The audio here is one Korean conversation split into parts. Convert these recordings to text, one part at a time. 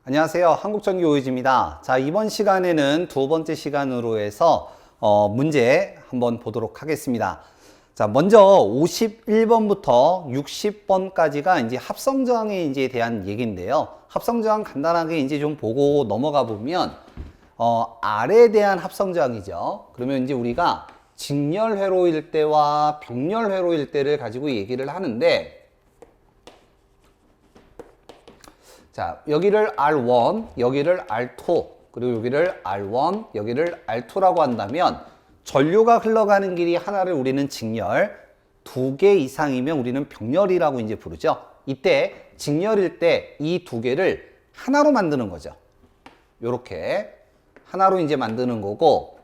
안녕하세요. 한국전기오이즈입니다. 자, 이번 시간에는 두 번째 시간으로 해서 문제 한번 보도록 하겠습니다. 자, 먼저 51번부터 60번까지가 이제 합성저항에 이제 대한 얘기인데요. 합성저항 간단하게 이제 좀 보고 넘어가 보면 R에 대한 합성저항이죠. 그러면 이제 우리가 직렬회로일 때와 병렬회로일 때를 가지고 얘기를 하는데, 자, 여기를 R1, 여기를 R2, 그리고 여기를 R1, 여기를 R2라고 한다면 전류가 흘러가는 길이 하나를 우리는 직렬, 두 개 이상이면 우리는 병렬이라고 이제 부르죠. 이때 직렬일 때 이 두 개를 하나로 만드는 거죠. 요렇게 하나로 이제 만드는 거고,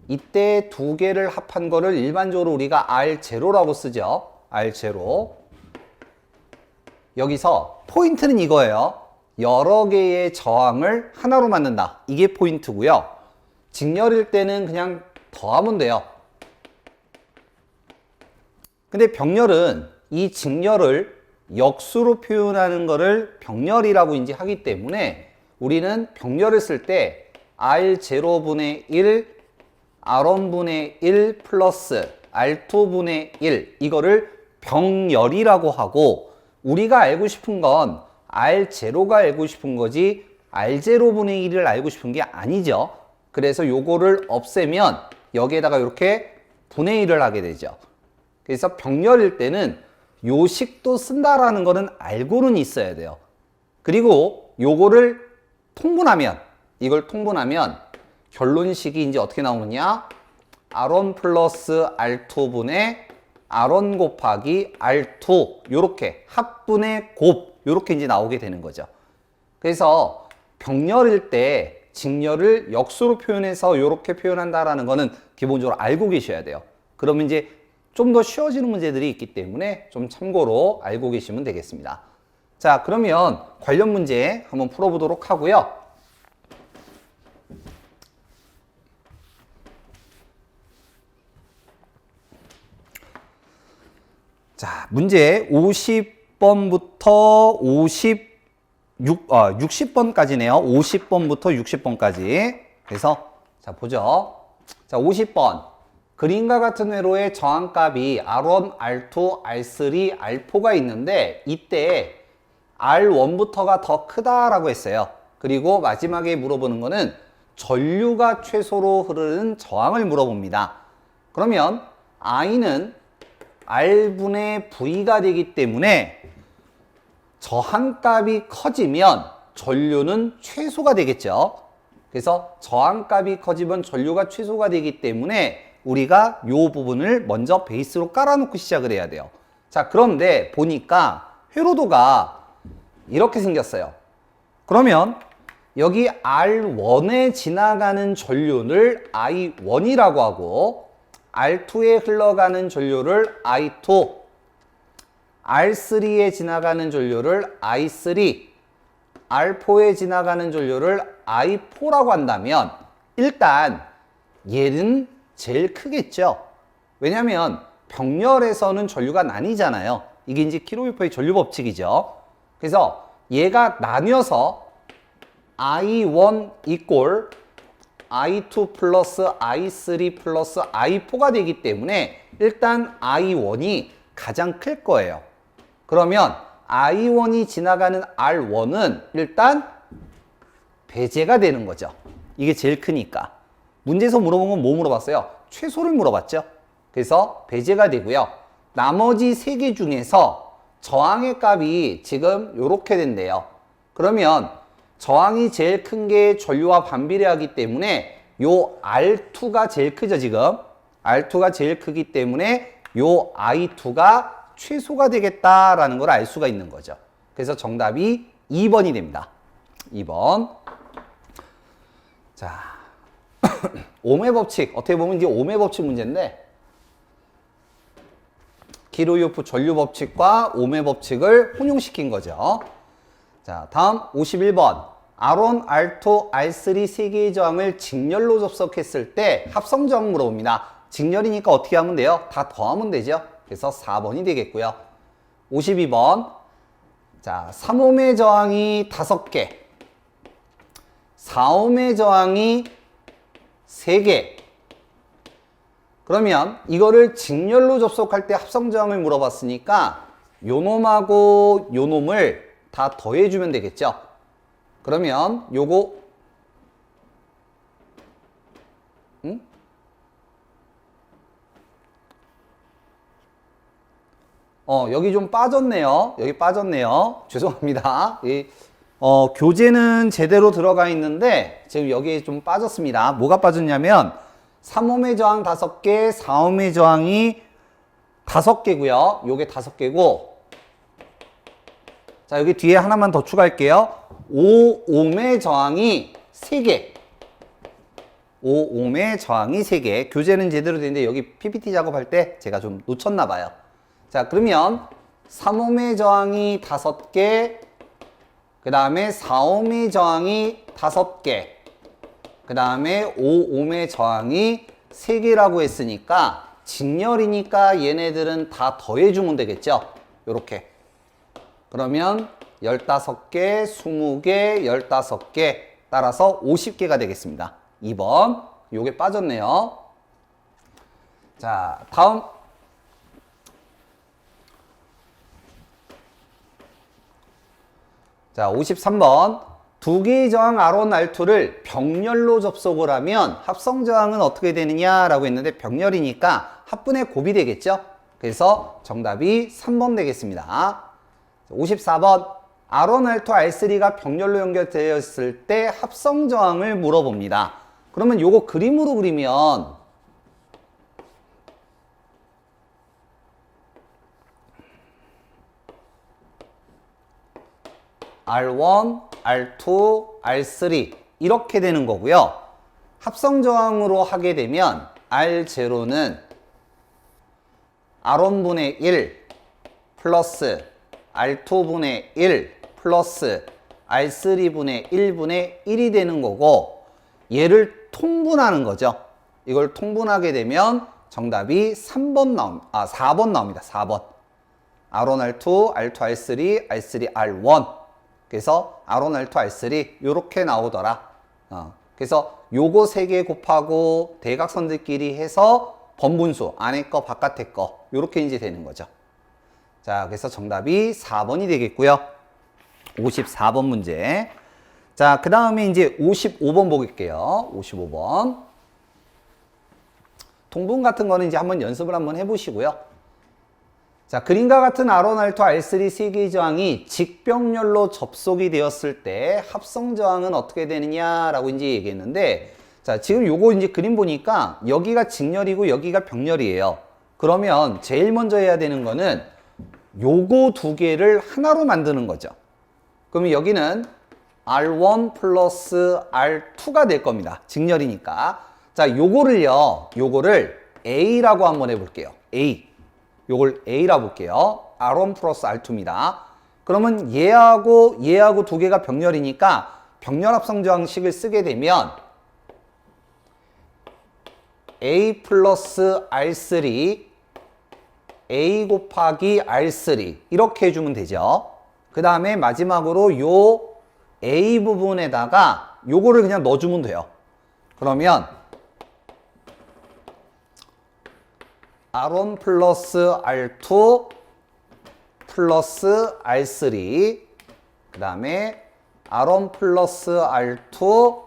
이때 두 개를 합한 거를 일반적으로 우리가 R0라고 쓰죠. R0. 여기서 포인트는 이거예요. 여러 개의 저항을 하나로 만든다. 이게 포인트고요. 직렬일 때는 그냥 더하면 돼요. 근데 병렬은 이 직렬을 역수로 표현하는 거를 병렬이라고 이제 하기 때문에 우리는 병렬을 쓸 때 R0분의 1, R1분의 1 플러스 R2분의 1 이거를 병렬이라고 하고, 우리가 알고 싶은 건 R0가 알고 싶은 거지 R0분의 1을 알고 싶은 게 아니죠. 그래서 요거를 없애면 여기에다가 이렇게 분의 1을 하게 되죠. 그래서 병렬일 때는 요 식도 쓴다라는 거는 알고는 있어야 돼요. 그리고 요거를 통분하면, 이걸 통분하면 결론식이 이제 어떻게 나오느냐? R1 플러스 R2분의 R1 곱하기 R2, 요렇게 합분의 곱, 요렇게 이제 나오게 되는 거죠. 그래서 병렬일 때 직렬을 역수로 표현해서 요렇게 표현한다라는 거는 기본적으로 알고 계셔야 돼요. 그러면 이제 좀 더 쉬워지는 문제들이 있기 때문에 좀 참고로 알고 계시면 되겠습니다. 자, 그러면 관련 문제 한번 풀어보도록 하고요. 자, 문제 50번부터 60번까지네요. 50번부터 60번까지. 그래서 자, 보죠. 자, 50번. 그림과 같은 회로의 저항값이 R1, R2, R3, R4가 있는데 이때 R1부터가 더 크다라고 했어요. 그리고 마지막에 물어보는 거는 전류가 최소로 흐르는 저항을 물어봅니다. 그러면 I는 R분의 V가 되기 때문에 저항값이 커지면 전류는 최소가 되겠죠. 그래서 저항값이 커지면 전류가 최소가 되기 때문에 우리가 이 부분을 먼저 베이스로 깔아놓고 시작을 해야 돼요. 자, 그런데 보니까 회로도가 이렇게 생겼어요. 그러면 여기 R1에 지나가는 전류를 I1이라고 하고, R2에 흘러가는 전류를 I2, R3에 지나가는 전류를 I3, R4에 지나가는 전류를 I4라고 한다면 일단 얘는 제일 크겠죠. 왜냐하면 병렬에서는 전류가 나뉘잖아요. 이게 이제 킬로미터의 전류 법칙이죠. 그래서 얘가 나뉘어서 I1 이꼴 I2 플러스 I3 플러스 I4가 되기 때문에 일단 I1이 가장 클 거예요. 그러면 I1이 지나가는 R1은 일단 배제가 되는 거죠. 이게 제일 크니까. 문제에서 물어본 건 뭐 물어봤어요? 최소를 물어봤죠. 그래서 배제가 되고요. 나머지 세 개 중에서 저항의 값이 지금 이렇게 된대요. 그러면 저항이 제일 큰 게 전류와 반비례하기 때문에 요 R2가 제일 크죠, 지금. R2가 제일 크기 때문에 요 I2가 최소가 되겠다라는 걸 알 수가 있는 거죠. 그래서 정답이 2번이 됩니다. 2번. 자, 오음의 법칙. 어떻게 보면 이제 오음의 법칙 문제인데, 키르요프 전류 법칙과 오음의 법칙을 혼용시킨 거죠. 자, 다음 51번. R1, R2, R3 세 개의 저항을 직렬로 접속했을 때 합성 저항 물어봅니다. 직렬이니까 어떻게 하면 돼요? 다 더하면 되죠. 그래서 4번이 되겠고요. 52번. 자, 3ohm의 저항이 5개, 4ohm의 저항이 3개. 그러면 이거를 직렬로 접속할 때 합성 저항을 물어봤으니까 요 놈하고 요 놈을 다 더해주면 되겠죠. 그러면 요거 여기 좀 빠졌네요. 여기 빠졌네요. 죄송합니다. 교재는 제대로 들어가 있는데 지금 여기에 좀 빠졌습니다. 뭐가 빠졌냐면 3ohm의 저항 5개, 4ohm의 저항이 5개고요. 요게 5개고, 자, 여기 뒤에 하나만 더 추가할게요. 5ohm의 저항이 3개. 5ohm의 저항이 3개. 교재는 제대로 되는데 여기 PPT 작업할 때 제가 좀 놓쳤나 봐요. 자, 그러면 3ohm의 저항이 5개, 그 다음에 4ohm의 저항이 5개, 그 다음에 5ohm의 저항이 3개라고 했으니까 직렬이니까 얘네들은 다 더해주면 되겠죠. 요렇게. 그러면 15개, 20개, 15개 따라서 50개가 되겠습니다. 2번. 요게 빠졌네요. 자, 다음. 자, 53번. 두 개의 저항 R1, R2를 병렬로 접속을 하면 합성 저항은 어떻게 되느냐라고 했는데 병렬이니까 합분의 곱이 되겠죠. 그래서 정답이 3번 되겠습니다. 54번. R1, R2, R3가 병렬로 연결되었을 때 합성 저항을 물어봅니다. 그러면 요거 그림으로 그리면 R1, R2, R3 이렇게 되는 거고요. 합성 저항으로 하게 되면 R0는 R1분의 1 플러스 R2분의 1 플러스 R3분의 1분의 1이 되는 거고, 얘를 통분하는 거죠. 이걸 통분하게 되면 정답이 4번 나옵니다. 4번. R1, R2, R2, R3, R3, R1. 그래서 R1, R2, R3 요렇게 나오더라. 그래서 요거 3개 곱하고 대각선들끼리 해서 번분수, 안에 거 바깥에 거 요렇게 이제 되는 거죠. 자, 그래서 정답이 4번이 되겠고요. 54번 문제. 자, 그 다음에 이제 55번 볼게요. 55번. 통분 같은 거는 이제 한번 연습을 한번 해보시고요. 자, 그림과 같은 R1, R2, R3 세 개의 저항이 직병렬로 접속이 되었을 때 합성 저항은 어떻게 되느냐라고 이제 얘기했는데, 자, 지금 요거 이제 그림 보니까 여기가 직렬이고 여기가 병렬이에요. 그러면 제일 먼저 해야 되는 거는 요거 두 개를 하나로 만드는 거죠. 그러면 여기는 R1 플러스 R2가 될 겁니다. 직렬이니까. 자, 요거를 A라고 한번 해볼게요. A. 요걸 A라고 볼게요. R1 플러스 R2입니다. 그러면 얘하고 두 개가 병렬이니까 병렬 합성 저항식을 쓰게 되면 A 플러스 R3 A 곱하기 R3 이렇게 해주면 되죠. 그 다음에 마지막으로 요 A 부분에다가 요거를 그냥 넣어주면 돼요. 그러면 R1 플러스 R2 플러스 R3 그 다음에 R1 플러스 R2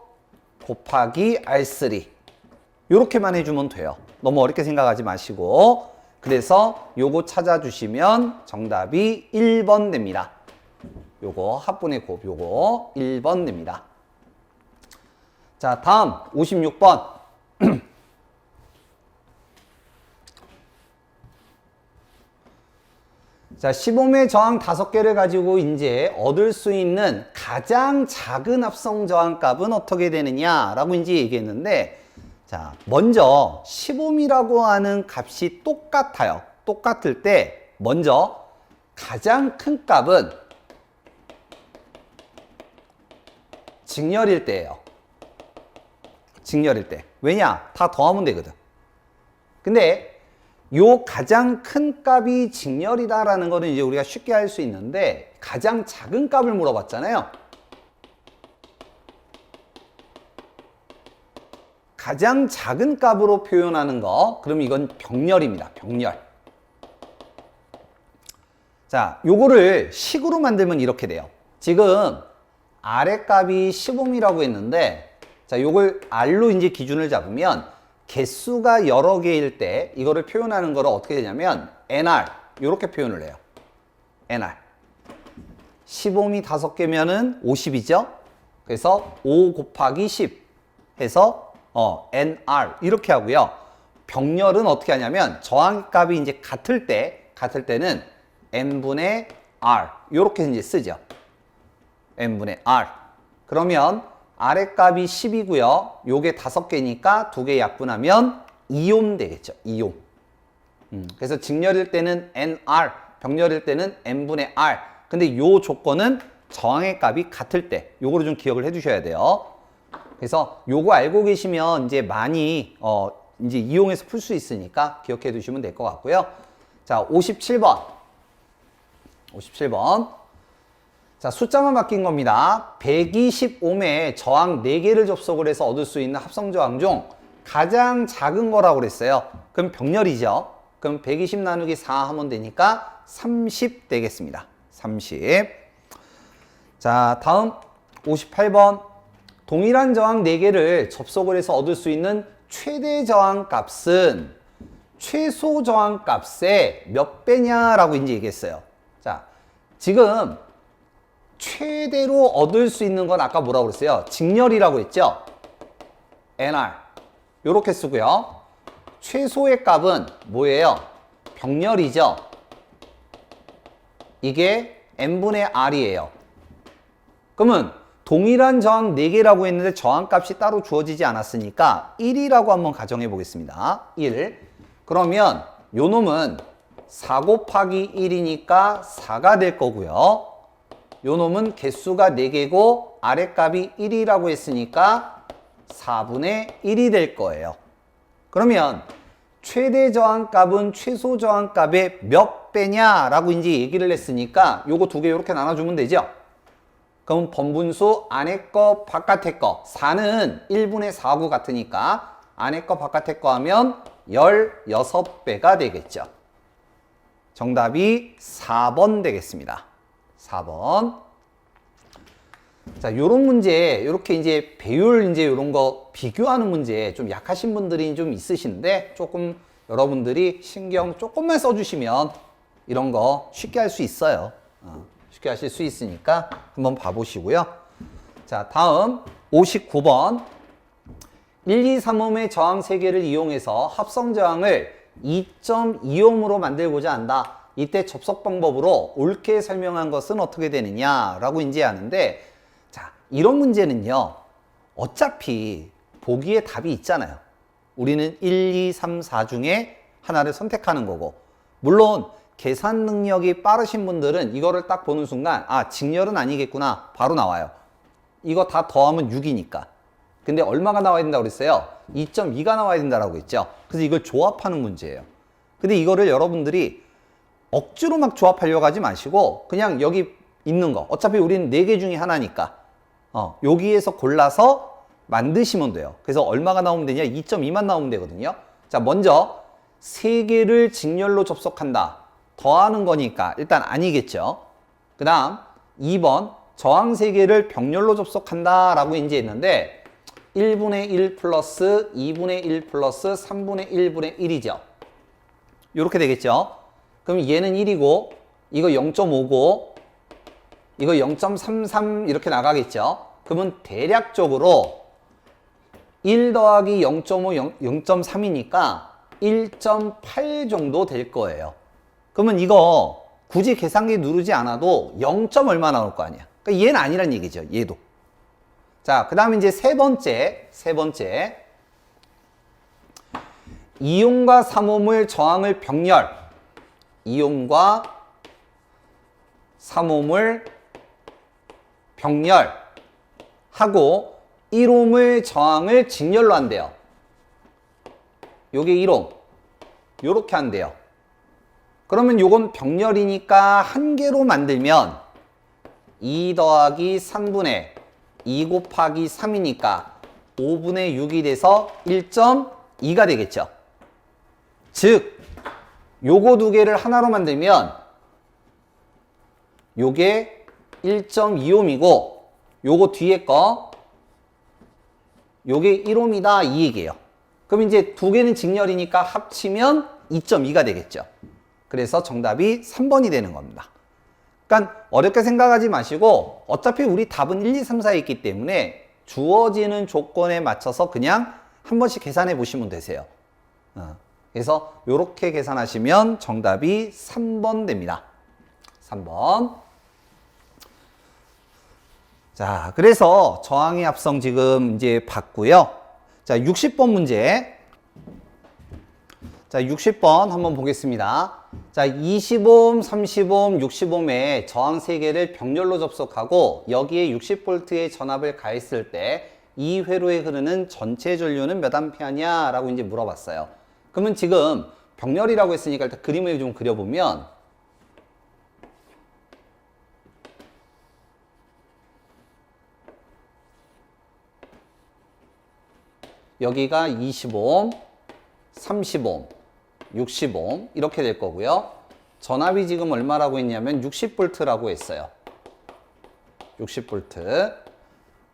곱하기 R3 요렇게만 해주면 돼요. 너무 어렵게 생각하지 마시고. 그래서 요거 찾아주시면 정답이 1번 됩니다. 요거 합분의 곱 요거 1번 됩니다. 자, 다음 56번. 자, 15ohm의 저항 5개를 가지고 이제 얻을 수 있는 가장 작은 합성 저항 값은 어떻게 되느냐라고 이제 얘기했는데, 자, 먼저 15ohm이라고 하는 값이 똑같아요. 똑같을 때 먼저 가장 큰 값은 직렬일 때예요. 직렬일 때. 왜냐? 다 더하면 되거든. 근데 요 가장 큰 값이 직렬이다라는 거는 이제 우리가 쉽게 할 수 있는데 가장 작은 값을 물어봤잖아요. 가장 작은 값으로 표현하는 거, 그럼 이건 병렬입니다. 병렬. 자, 요거를 식으로 만들면 이렇게 돼요. 지금 아래 값이 15이라고 했는데, 자, 요걸 R로 이제 기준을 잡으면 개수가 여러 개일 때 이거를 표현하는 거를 어떻게 되냐면 NR 요렇게 표현을 해요. NR 15이 5개면은 50이죠. 그래서 5 곱하기 10 해서 NR 이렇게 하고요. 병렬은 어떻게 하냐면 저항값이 이제 같을 때는 N분의 R 요렇게 이제 쓰죠. N분의 R. 그러면 아래 값이 10이고요. 요게 5개니까 2개 약분하면 2옴 되겠죠. 2옴. 그래서 직렬일 때는 NR, 병렬일 때는 N분의 R. 근데 요 조건은 저항의 값이 같을 때. 요거를 좀 기억을 해 두셔야 돼요. 그래서 요거 알고 계시면 이제 많이 이제 이용해서 풀 수 있으니까 기억해 두시면 될 것 같고요. 자, 57번. 57번. 자, 숫자만 바뀐 겁니다. 125매 저항 4개를 접속을 해서 얻을 수 있는 합성 저항 중 가장 작은 거라고 그랬어요. 그럼 병렬이죠. 그럼 120 나누기 4 하면 되니까 30 되겠습니다. 30. 자, 다음 58번. 동일한 저항 4개를 접속을 해서 얻을 수 있는 최대 저항 값은 최소 저항 값의 몇 배냐라고 이제 얘기했어요. 자, 지금 최대로 얻을 수 있는 건 아까 뭐라고 그랬어요? 직렬이라고 했죠? NR. 요렇게 쓰고요. 최소의 값은 뭐예요? 병렬이죠? 이게 N분의 R이에요. 그러면 동일한 저항 4개라고 했는데 저항값이 따로 주어지지 않았으니까 1이라고 한번 가정해 보겠습니다. 1. 그러면 요 놈은 4 곱하기 1이니까 4가 될 거고요. 요 놈은 개수가 4개고 아랫값이 1이라고 했으니까 4분의 1이 될 거예요. 그러면 최대 저항값은 최소 저항값의 몇 배냐라고 이제 얘기를 했으니까 요거 2개 이렇게 나눠주면 되죠. 그럼 번분수 안에 거 바깥에 거 4는 1분의 4구 같으니까 안에 거 바깥에 거 하면 16배가 되겠죠. 정답이 4번 되겠습니다. 4번. 자, 요런 문제, 요렇게 이제 배율 이제 요런 거 비교하는 문제 좀 약하신 분들이 좀 있으신데 조금 여러분들이 신경 조금만 써주시면 이런 거 쉽게 할 수 있어요. 쉽게 하실 수 있으니까 한번 봐보시고요. 자, 다음 59번. 1, 2, 3옴의 저항 3개를 이용해서 합성 저항을 2.2옴으로 만들고자 한다. 이때 접속 방법으로 옳게 설명한 것은 어떻게 되느냐라고 이제 하는데, 자, 이런 문제는요, 어차피 보기에 답이 있잖아요. 우리는 1, 2, 3, 4 중에 하나를 선택하는 거고, 물론 계산 능력이 빠르신 분들은 이거를 딱 보는 순간 아, 직렬은 아니겠구나 바로 나와요. 이거 다 더하면 6이니까. 근데 얼마가 나와야 된다고 그랬어요? 2.2가 나와야 된다고 했죠. 그래서 이걸 조합하는 문제예요. 근데 이거를 여러분들이 억지로 막 조합하려고 하지 마시고 그냥 여기 있는 거, 어차피 우리는 4개 중에 하나니까 여기에서 골라서 만드시면 돼요. 그래서 얼마가 나오면 되냐? 2.2만 나오면 되거든요. 자, 먼저 3개를 직렬로 접속한다. 더하는 거니까 일단 아니겠죠. 그 다음 2번 저항 3개를 병렬로 접속한다 라고 이제 했는데 1분의 1 플러스 2분의 1 플러스 3분의 1분의 1이죠. 이렇게 되겠죠. 그럼 얘는 1이고 이거 0.5고 이거 0.33 이렇게 나가겠죠. 그러면 대략적으로 1 더하기 0.5 0.3이니까 1.8 정도 될 거예요. 그러면 이거 굳이 계산기 누르지 않아도 0. 얼마 나올 거 아니야. 그러니까 얘는 아니란 얘기죠. 얘도. 자, 그 다음에 이제 세 번째. 이온과 삼옴의 저항을 병렬. 이온과 삼옴을 병렬 하고 1옴을 저항을 직렬로 한대요. 요게 1옴. 요렇게 한대요. 그러면 요건 병렬이니까 한 개로 만들면 2 더하기 3분의 2 곱하기 3이니까 5분의 6이 돼서 1.2가 되겠죠. 즉 요거 두 개를 하나로 만들면 요게 1.2옴이고 요거 뒤에 거 요게 1옴이다 이 얘기예요. 그럼 이제 두 개는 직렬이니까 합치면 2.2가 되겠죠. 그래서 정답이 3번이 되는 겁니다. 그러니까 어렵게 생각하지 마시고 어차피 우리 답은 1, 2, 3, 4에 있기 때문에 주어지는 조건에 맞춰서 그냥 한 번씩 계산해 보시면 되세요. 그래서 이렇게 계산하시면 정답이 3번 됩니다. 3번. 자, 그래서 저항의 합성 지금 이제 봤고요. 자, 60번 문제. 자, 60번 한번 보겠습니다. 자, 20옴, 30옴, 60옴에 저항 3개를 병렬로 접속하고 여기에 60V의 전압을 가했을 때 이 회로에 흐르는 전체 전류는 몇 암페어냐? 라고 이제 물어봤어요. 그러면 지금 병렬이라고 했으니까 일단 그림을 좀 그려보면 여기가 20옴, 30옴, 60옴 이렇게 될 거고요. 전압이 지금 얼마라고 했냐면 60V라고 했어요. 60V.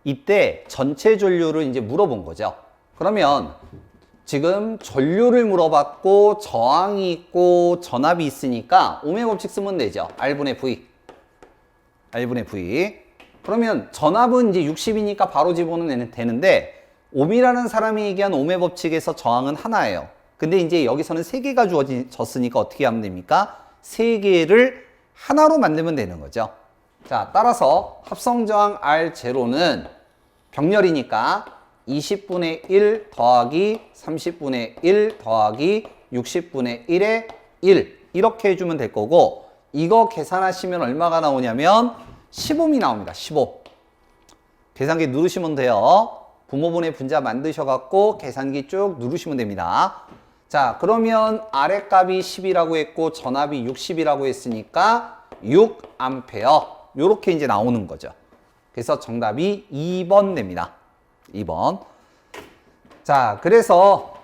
이때 전체 전류를 이제 물어본 거죠. 그러면 지금 전류를 물어봤고 저항이 있고 전압이 있으니까 옴의 법칙 쓰면 되죠. R분의 V. R분의 V. 그러면 전압은 이제 60이니까 바로 집어넣으면 되는데 옴이라는 사람이 얘기한 옴의 법칙에서 저항은 하나예요. 근데 이제 여기서는 3개가 주어졌으니까 어떻게 하면 됩니까? 3개를 하나로 만들면 되는 거죠. 자, 따라서 합성저항 R0는 병렬이니까 20분의 1 더하기 30분의 1 더하기 60분의 1의 1 이렇게 해주면 될 거고 이거 계산하시면 얼마가 나오냐면 15옴이 나옵니다. 15. 계산기 누르시면 돼요. 부모분의 분자 만드셔갖고 계산기 쭉 누르시면 됩니다. 자, 그러면 아랫값이 10이라고 했고 전압이 60이라고 했으니까 6A 요렇게 이제 나오는 거죠. 그래서 정답이 2번 됩니다. 2번. 자, 그래서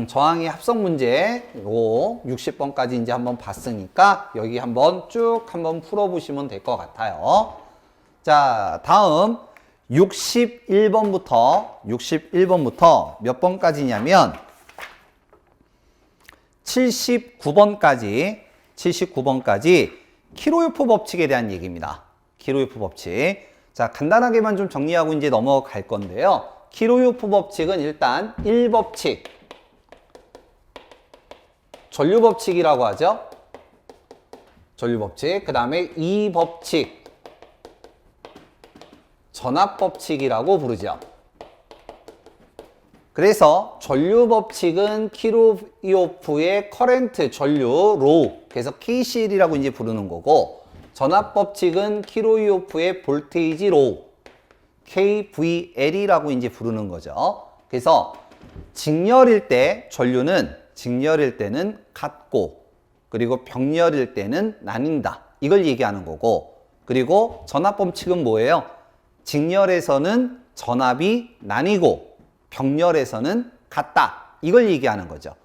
저항의 합성 문제 요 60번까지 이제 한번 봤으니까 여기 한번 쭉 한번 풀어보시면 될 것 같아요. 자, 다음 61번부터 몇 번까지냐면 79번까지 키로요프 법칙에 대한 얘기입니다. 키로요프 법칙. 자, 간단하게만 좀 정리하고 이제 넘어갈 건데요. 키로요프 법칙은 일단 1법칙, 전류법칙이라고 하죠. 전류법칙. 그 다음에 2법칙, 전압법칙이라고 부르죠. 그래서 전류법칙은 키로요프의 커렌트, 전류, 로우, 그래서 KCL이라고 이제 부르는 거고, 전압법칙은 키로요프의 볼테이지, 로우, KVL이라고 이제 부르는 거죠. 그래서 직렬일 때 전류는 직렬일 때는 같고, 그리고 병렬일 때는 나뉜다. 이걸 얘기하는 거고, 그리고 전압법칙은 뭐예요? 직렬에서는 전압이 나뉘고 병렬에서는 같다. 이걸 얘기하는 거죠.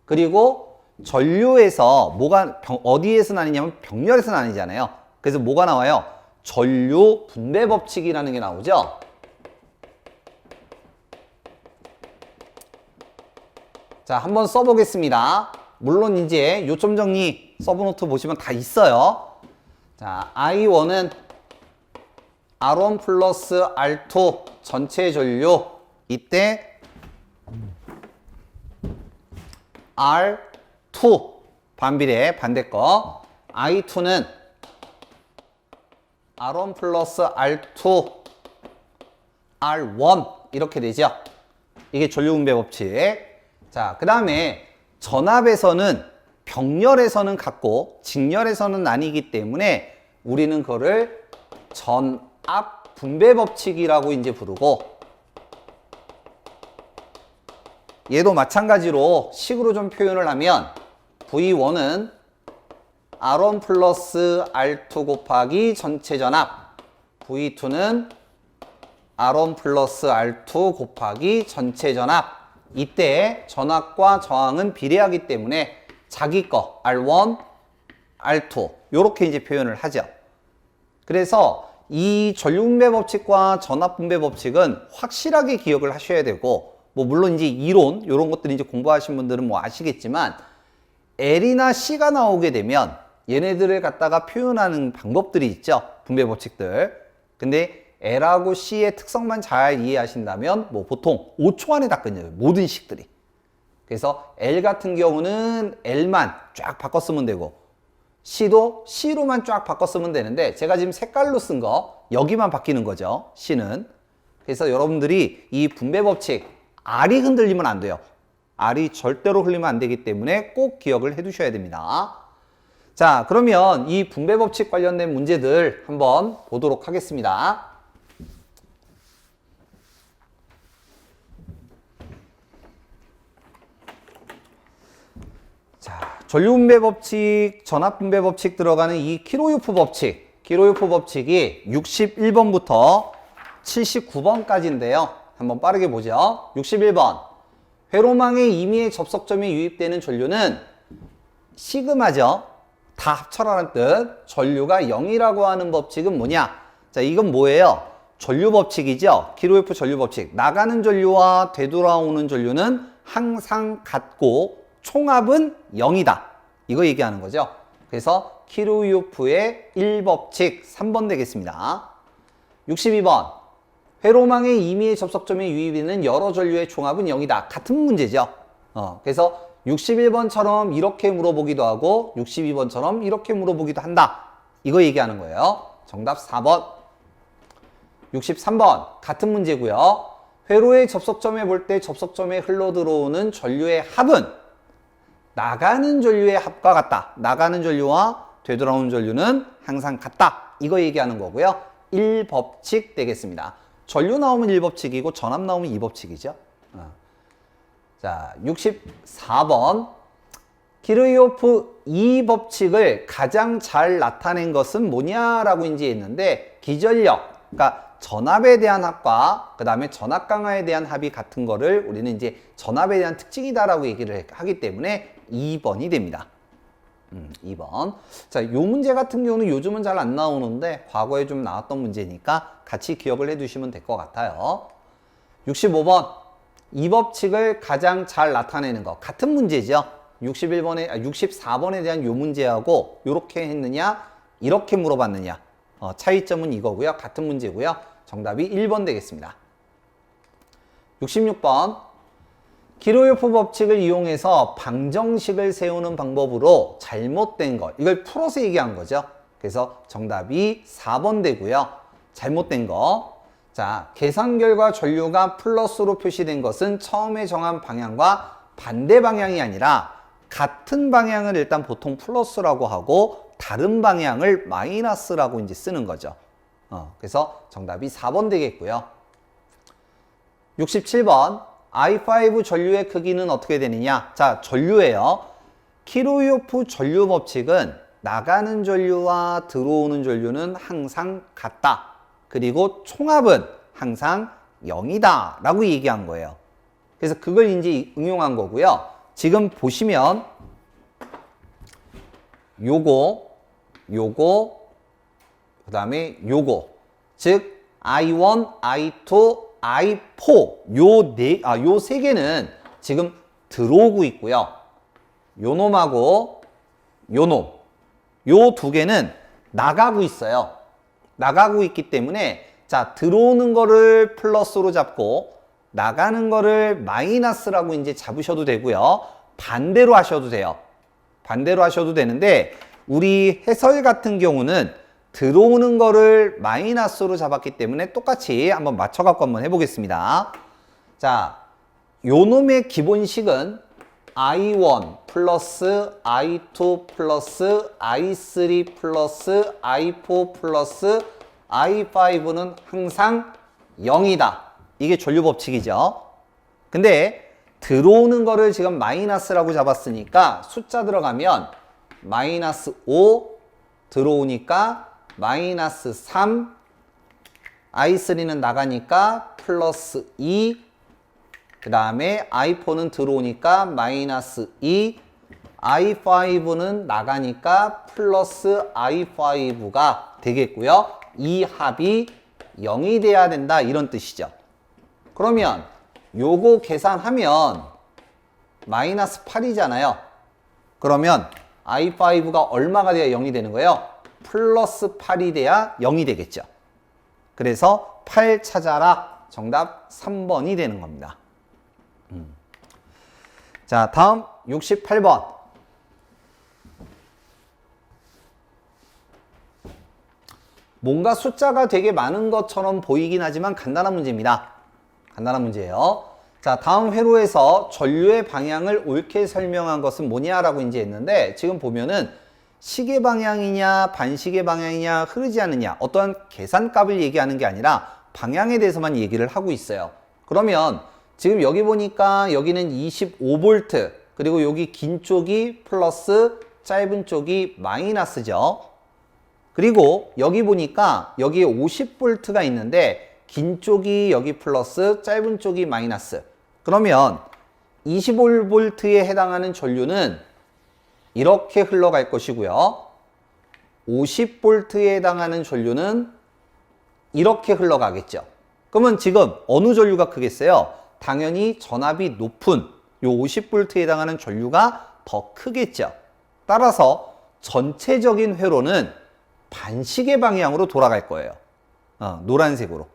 그리고 전류에서 뭐가 어디에서 나뉘냐면 병렬에서 나뉘잖아요. 그래서 뭐가 나와요? 전류 분배 법칙이라는 게 나오죠. 자, 한번 써보겠습니다. 물론 이제 요점 정리 서브노트 보시면 다 있어요. 자, I1은 R1 플러스 R2 전체 전류, 이때 R2 반비례 반대 거, I2는 R1 플러스 R2 R1 이렇게 되죠. 이게 전류분배 법칙. 자, 그 다음에 전압에서는 병렬에서는 같고 직렬에서는 나뉘기 때문에 우리는 그거를 전압 분배 법칙이라고 이제 부르고, 얘도 마찬가지로 식으로 좀 표현을 하면 V1은 R1 플러스 R2 곱하기 전체 전압, V2는 R1 플러스 R2 곱하기 전체 전압. 이때 전압과 저항은 비례하기 때문에 자기 거 R1, R2 요렇게 이제 표현을 하죠. 그래서 이 전류분배 법칙과 전압분배 법칙은 확실하게 기억을 하셔야 되고, 뭐 물론 이제 이론 이런 것들 이제 공부하신 분들은 뭐 아시겠지만 L이나 C가 나오게 되면 얘네들을 갖다가 표현하는 방법들이 있죠. 분배 법칙들. 근데 L하고 C의 특성만 잘 이해하신다면 뭐 보통 5초 안에 다 끝내요. 모든 식들이. 그래서 L 같은 경우는 L만 쫙 바꿔 쓰면 되고, C도 C로만 쫙 바꿔 쓰면 되는데, 제가 지금 색깔로 쓴 거 여기만 바뀌는 거죠. C는. 그래서 여러분들이 이 분배 법칙 R이 흔들리면 안 돼요. R이 절대로 흘리면 안 되기 때문에 꼭 기억을 해 두셔야 됩니다. 자, 그러면 이 분배 법칙 관련된 문제들 한번 보도록 하겠습니다. 자, 전류분배 법칙, 전압분배 법칙 들어가는 이 키로요프 법칙, 키로요프 법칙이 61번부터 79번까지인데요. 한번 빠르게 보죠. 61번. 회로망의 임의의 접속점에 유입되는 전류는 시그마죠. 다 합쳐라는 뜻. 전류가 0이라고 하는 법칙은 뭐냐? 자, 이건 뭐예요? 전류 법칙이죠. 키로요프 전류 법칙. 나가는 전류와 되돌아오는 전류는 항상 같고 총합은 0이다. 이거 얘기하는 거죠. 그래서 키로요프의 1법칙 3번 되겠습니다. 62번. 회로망의 임의의 접속점에 유입되는 여러 전류의 총합은 0이다. 같은 문제죠. 그래서 61번처럼 이렇게 물어보기도 하고 62번처럼 이렇게 물어보기도 한다. 이거 얘기하는 거예요. 정답 4번. 63번 같은 문제고요. 회로의 접속점에 볼 때 접속점에 흘러들어오는 전류의 합은 나가는 전류의 합과 같다. 나가는 전류와 되돌아오는 전류는 항상 같다. 이거 얘기하는 거고요. 1법칙 되겠습니다. 전류 나오면 1법칙이고 전압 나오면 2법칙이죠. 자, 64번. 키르호프 2법칙을 가장 잘 나타낸 것은 뭐냐라고 이제 했는데, 기전력, 그러니까 전압에 대한 합과 그 다음에 전압 강화에 대한 합이 같은 거를 우리는 이제 전압에 대한 특징이다라고 얘기를 하기 때문에 2번이 됩니다. 2번. 자, 요 문제 같은 경우는 요즘은 잘 안 나오는데 과거에 좀 나왔던 문제니까 같이 기억을 해 두시면 될 것 같아요. 65번. 이 법칙을 가장 잘 나타내는 것. 같은 문제죠. 64번에 대한 요 문제하고 요렇게 했느냐, 이렇게 물어봤느냐. 차이점은 이거고요. 같은 문제고요. 정답이 1번 되겠습니다. 66번. 키르호프 법칙을 이용해서 방정식을 세우는 방법으로 잘못된 것, 이걸 풀어서 얘기한 거죠. 그래서 정답이 4번 되고요. 잘못된 거. 자, 계산 결과 전류가 플러스로 표시된 것은 처음에 정한 방향과 반대 방향이 아니라 같은 방향을 일단 보통 플러스라고 하고 다른 방향을 마이너스라고 이제 쓰는 거죠. 그래서 정답이 4번 되겠고요. 67번. I5 전류의 크기는 어떻게 되느냐? 자, 전류예요. 키르호프 전류 법칙은 나가는 전류와 들어오는 전류는 항상 같다. 그리고 총합은 항상 0이다 라고 얘기한 거예요. 그래서 그걸 이제 응용한 거고요. 지금 보시면 요거 그 다음에 요거, 즉 I1, I2, I4 요 세 개는 지금 들어오고 있고요. 요 놈하고 요 놈, 요 두 개는 나가고 있어요. 나가고 있기 때문에 자, 들어오는 거를 플러스로 잡고 나가는 거를 마이너스라고 이제 잡으셔도 되고요. 반대로 하셔도 돼요. 반대로 하셔도 되는데 우리 해설 같은 경우는 들어오는 거를 마이너스로 잡았기 때문에 똑같이 한번 맞춰갖고 한번 해보겠습니다. 자, 요 놈의 기본식은 I1 플러스 I2 플러스 I3 플러스 I4 플러스 I5는 항상 0이다. 이게 전류 법칙이죠. 근데 들어오는 거를 지금 마이너스라고 잡았으니까 숫자 들어가면 마이너스 5 들어오니까 마이너스 3 I3는 나가니까 플러스 2 그 다음에 I4는 들어오니까 마이너스 2 I5는 나가니까 플러스 I5가 되겠고요. 이 합이 0이 돼야 된다 이런 뜻이죠. 그러면 요거 계산하면 마이너스 8이잖아요. 그러면 I5가 얼마가 돼야 0이 되는 거예요? 플러스 8이 돼야 0이 되겠죠. 그래서 8 찾아라. 정답 3번이 되는 겁니다. 자, 다음 68번. 뭔가 숫자가 되게 많은 것처럼 보이긴 하지만 간단한 문제입니다. 간단한 문제예요. 자, 다음 회로에서 전류의 방향을 옳게 설명한 것은 뭐냐라고 이제 했는데 지금 보면은 시계 방향이냐 반시계 방향이냐 흐르지 않느냐 어떠한 계산값을 얘기하는 게 아니라 방향에 대해서만 얘기를 하고 있어요. 그러면 지금 여기 보니까 여기는 25V 그리고 여기 긴 쪽이 플러스 짧은 쪽이 마이너스죠. 그리고 여기 보니까 여기에 50V가 있는데 긴 쪽이 여기 플러스 짧은 쪽이 마이너스. 그러면 25V에 해당하는 전류는 이렇게 흘러갈 것이고요. 50V에 해당하는 전류는 이렇게 흘러가겠죠. 그러면 지금 어느 전류가 크겠어요? 당연히 전압이 높은 요 50V에 해당하는 전류가 더 크겠죠. 따라서 전체적인 회로는 반시계 방향으로 돌아갈 거예요. 노란색으로.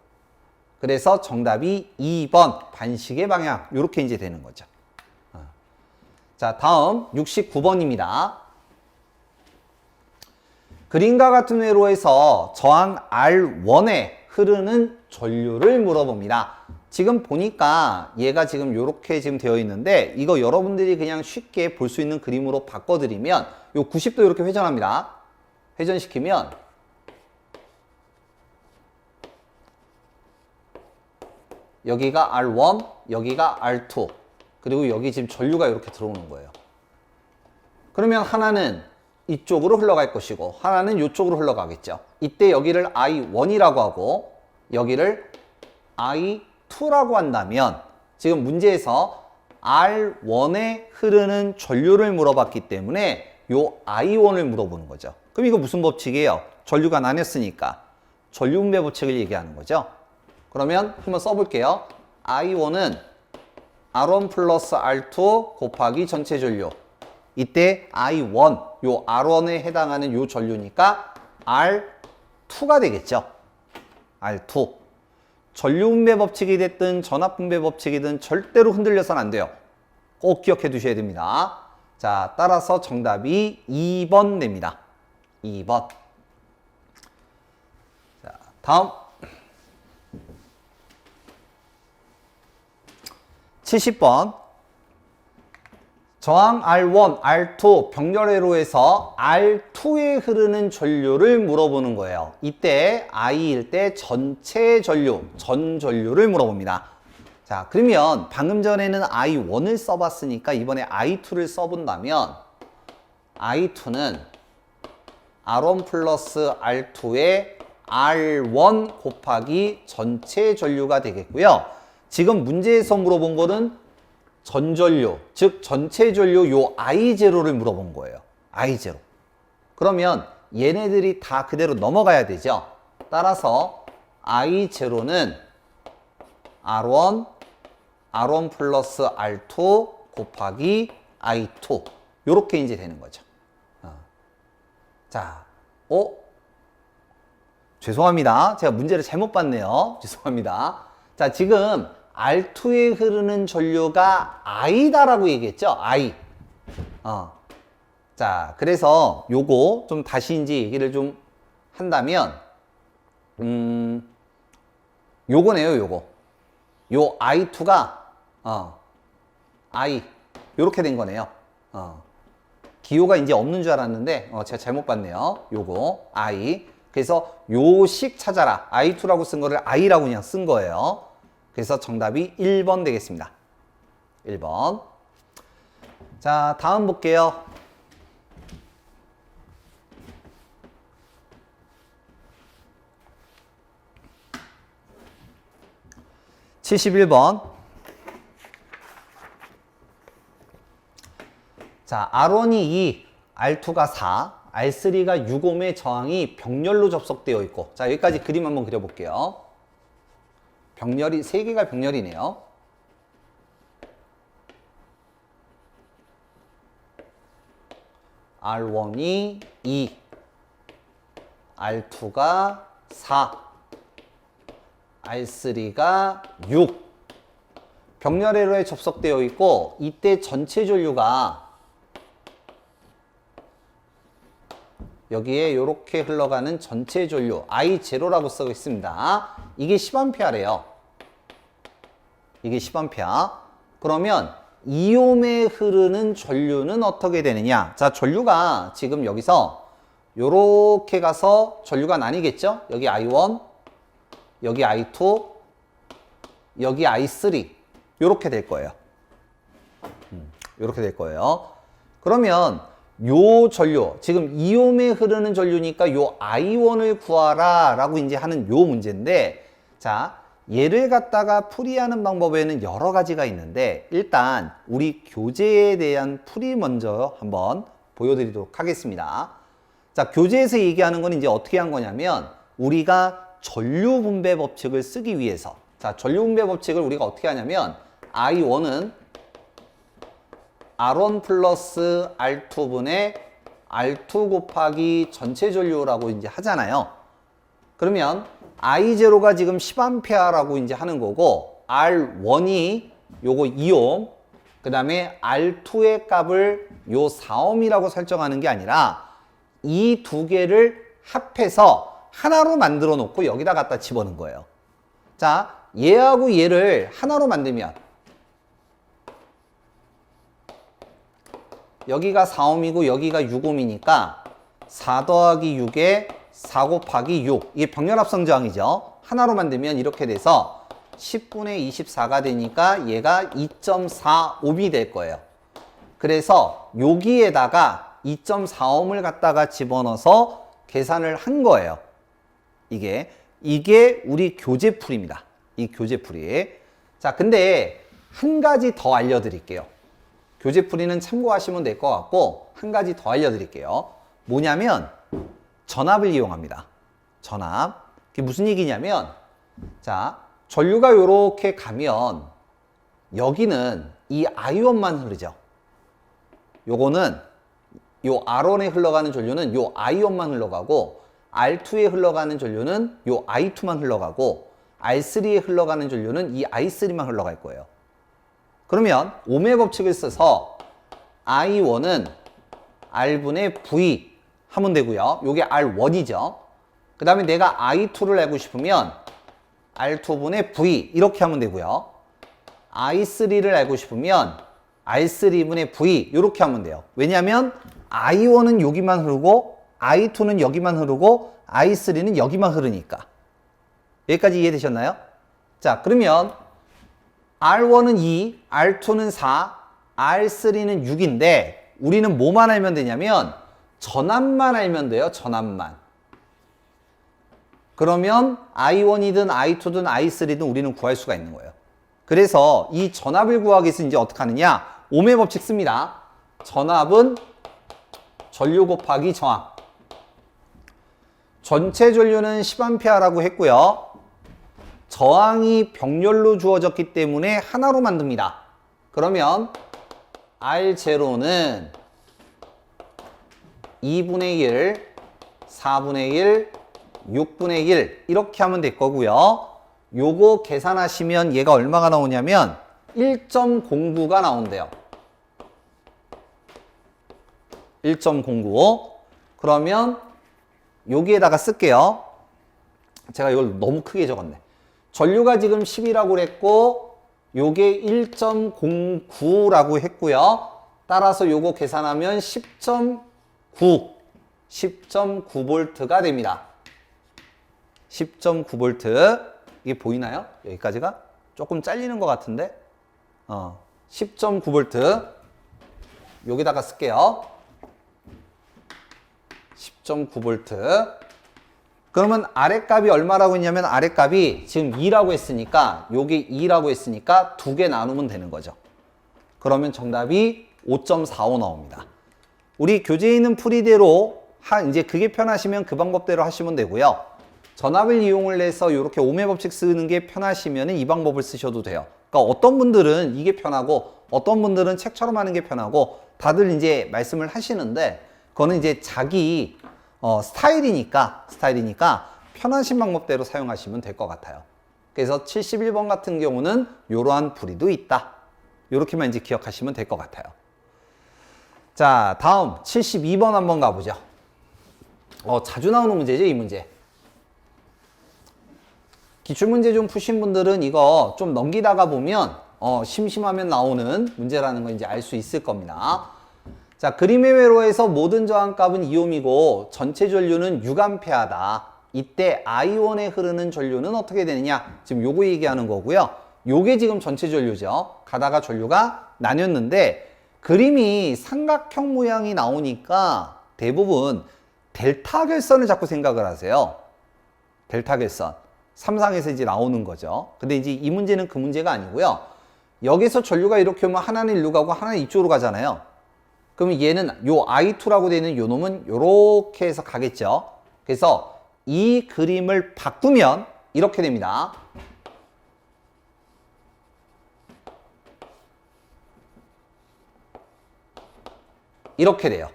그래서 정답이 2번 반시계 방향 이렇게 이제 되는 거죠. 자, 다음 69번입니다. 그림과 같은 회로에서 저항 R1에 흐르는 전류를 물어봅니다. 지금 보니까 얘가 지금 이렇게 지금 되어 있는데 이거 여러분들이 그냥 쉽게 볼 수 있는 그림으로 바꿔드리면 요 90도 이렇게 회전합니다. 회전시키면 여기가 R1, 여기가 R2 그리고 여기 지금 전류가 이렇게 들어오는 거예요. 그러면 하나는 이쪽으로 흘러갈 것이고 하나는 이쪽으로 흘러가겠죠. 이때 여기를 I1이라고 하고 여기를 I2라고 한다면 지금 문제에서 R1에 흐르는 전류를 물어봤기 때문에 요 I1을 물어보는 거죠. 그럼 이거 무슨 법칙이에요? 전류가 나뉘었으니까 전류 분배 법칙을 얘기하는 거죠. 그러면 한번 써볼게요. I1은 R1 플러스 R2 곱하기 전체 전류. 이때 I1, 요 R1에 해당하는 요 전류니까 R2가 되겠죠. R2. 전류 분배 법칙이 됐든 전압 분배 법칙이든 절대로 흔들려서는 안 돼요. 꼭 기억해 두셔야 됩니다. 자, 따라서 정답이 2번 됩니다. 2번. 자, 다음. 70번. 저항 R1, R2 병렬회로에서 R2에 흐르는 전류를 물어보는 거예요. 이때 I일 때 전체 전류, 전 전류를 물어봅니다. 자, 그러면 방금 전에는 I1을 써봤으니까 이번에 I2를 써본다면 I2는 R1 플러스 R2의 R1 곱하기 전체 전류가 되겠고요. 지금 문제에서 물어본 거는 전전류, 즉 전체 전류 요 I0를 물어본 거예요. I0. 그러면 얘네들이 다 그대로 넘어가야 되죠. 따라서 I0는 R1, R1 플러스 R2 곱하기 I2 요렇게 이제 되는 거죠. 자, 죄송합니다. 제가 문제를 잘못 봤네요. 죄송합니다. 자, 지금 R2에 흐르는 전류가 I다라고 얘기했죠? I. 자, 그래서 요거 좀 다시 이제 얘기를 좀 한다면, 요거네요, 요거. 요 I2가, I. 요렇게 된 거네요. 기호가 이제 없는 줄 알았는데, 제가 잘못 봤네요. 요거, I. 그래서 요식 찾아라. I2라고 쓴 거를 I라고 그냥 쓴 거예요. 그래서 정답이 1번 되겠습니다. 1번. 자, 다음 볼게요. (71번) 자, R1이 2, R2가 4, R3가 6옴의 저항이 병렬로 접속되어 있고, 자, 여기까지 그림 한번 그려볼게요. 병렬이, 3개가 병렬이네요. R1이 2, R2가 4, R3가 6. 병렬회로에 접속되어 있고, 이때 전체 전류가 여기에 이렇게 흘러가는 전체 전류 I0라고 쓰고 있습니다. 이게 10A래요. 이게 10A. 그러면 2옴에 흐르는 전류는 어떻게 되느냐? 자, 전류가 지금 여기서 요렇게 가서 전류가 나뉘겠죠? 여기 I1, 여기 I2, 여기 I3 요렇게 될 거예요. 요렇게 될 거예요. 그러면 요 전류, 지금 2옴에 흐르는 전류니까 요 I1을 구하라 라고 이제 하는 요 문제인데, 자, 얘를 갖다가 풀이하는 방법에는 여러 가지가 있는데, 일단 우리 교재에 대한 풀이 먼저 한번 보여드리도록 하겠습니다. 자, 교재에서 얘기하는 건 이제 어떻게 한 거냐면, 우리가 전류 분배 법칙을 쓰기 위해서, 자, 전류 분배 법칙을 우리가 어떻게 하냐면, I1은 R1 플러스 R2분의 R2 곱하기 전체 전류라고 이제 하잖아요. 그러면 I0가 지금 10A라고 이제 하는 거고, R1이 요거 2옴, 그 다음에 R2의 값을 요 4옴이라고 설정하는 게 아니라 이 두 개를 합해서 하나로 만들어 놓고 여기다 갖다 집어넣은 거예요. 자, 얘하고 얘를 하나로 만들면 여기가 4옴이고 여기가 6옴이니까 4 더하기 6에 4 곱하기 6. 이게 병렬합성 저항이죠. 하나로 만들면 이렇게 돼서 10분의 24가 되니까 얘가 2.4옴이 될 거예요. 그래서 여기에다가 2.4옴을 갖다가 집어넣어서 계산을 한 거예요. 이게 우리 교재풀입니다. 이 교재풀이. 자, 근데 한 가지 더 알려드릴게요. 교재풀이는 참고하시면 될 것 같고, 한 가지 더 알려드릴게요. 뭐냐면 전압을 이용합니다. 전압. 그게 무슨 얘기냐면, 자, 전류가 요렇게 가면 여기는 이 I1만 흐르죠. 요거는 요 R1에 흘러가는 전류는 요 I1만 흘러가고, R2에 흘러가는 전류는 요 I2만 흘러가고, R3에 흘러가는 전류는 이 I3만 흘러갈 거예요. 그러면 옴의 법칙을 써서 I1은 R분의 V 하면 되고요. 요게 R1이죠. 그 다음에 내가 I2를 알고 싶으면 R2분의 V 이렇게 하면 되고요. I3를 알고 싶으면 R3분의 V 이렇게 하면 돼요. 왜냐하면 I1은 여기만 흐르고 I2는 여기만 흐르고 I3는 여기만 흐르니까. 여기까지 이해되셨나요? 자, 그러면 R1은 2, R2는 4, R3는 6인데 우리는 뭐만 알면 되냐면 전압만 알면 돼요. 전압만. 그러면 I1이든 I2든 I3든 우리는 구할 수가 있는 거예요. 그래서 이 전압을 구하기 위해서 이제 어떻게 하느냐? 옴의 법칙 씁니다. 전압은 전류 곱하기 저항. 전체 전류는 10A라고 했고요. 저항이 병렬로 주어졌기 때문에 하나로 만듭니다. 그러면 R0는 2분의 1, 4분의 1, 6분의 1 이렇게 하면 될 거고요. 요거 계산하시면 얘가 얼마가 나오냐면 1.09가 나온대요. 1.09. 그러면 여기에다가 쓸게요. 제가 이걸 너무 크게 적었네. 전류가 지금 10이라고 그랬고 요게 1.09라고 했고요. 따라서 요거 계산하면 10.9 10.9V가 됩니다. 10.9V. 이게 보이나요? 여기까지가? 조금 잘리는 것 같은데? 10.9V. 여기다가 쓸게요. 10.9V. 그러면 아랫값이 얼마라고 했냐면 아랫값이 지금 2라고 했으니까 요게 2라고 했으니까 두 개 나누면 되는 거죠. 그러면 정답이 5.45 나옵니다. 우리 교재에 있는 풀이대로 이제 그게 편하시면 그 방법대로 하시면 되고요. 전압을 이용을 해서 이렇게 오음의 법칙 쓰는 게 편하시면 이 방법을 쓰셔도 돼요. 그러니까 어떤 분들은 이게 편하고 어떤 분들은 책처럼 하는 게 편하고 다들 이제 말씀을 하시는데 그거는 이제 자기 스타일이니까 편하신 방법대로 사용하시면 될 것 같아요. 그래서 71번 같은 경우는 이러한 풀이도 있다. 이렇게만 이제 기억하시면 될 것 같아요. 자, 다음 72번 한번 가보죠. 자주 나오는 문제죠, 이 문제. 기출문제 좀 푸신 분들은 이거 좀 넘기다가 보면 심심하면 나오는 문제라는 거 이제 알 수 있을 겁니다. 자, 그림의 회로에서 모든 저항값은 2옴이고 전체 전류는 6A다. 이때 I1에 흐르는 전류는 어떻게 되느냐? 지금 요거 얘기하는 거고요. 요게 지금 전체 전류죠. 가다가 전류가 나뉘었는데 그림이 삼각형 모양이 나오니까 대부분 델타 결선을 자꾸 생각을 하세요. 델타 결선. 삼상에서 이제 나오는 거죠. 근데 이제 이 문제는 그 문제가 아니고요. 여기서 전류가 이렇게 오면 하나는 일로 가고 하나는 이쪽으로 가잖아요. 그러면 얘는 요 I2라고 되어 있는 요 놈은 요렇게 해서 가겠죠. 그래서 이 그림을 바꾸면 이렇게 됩니다. 이렇게 돼요.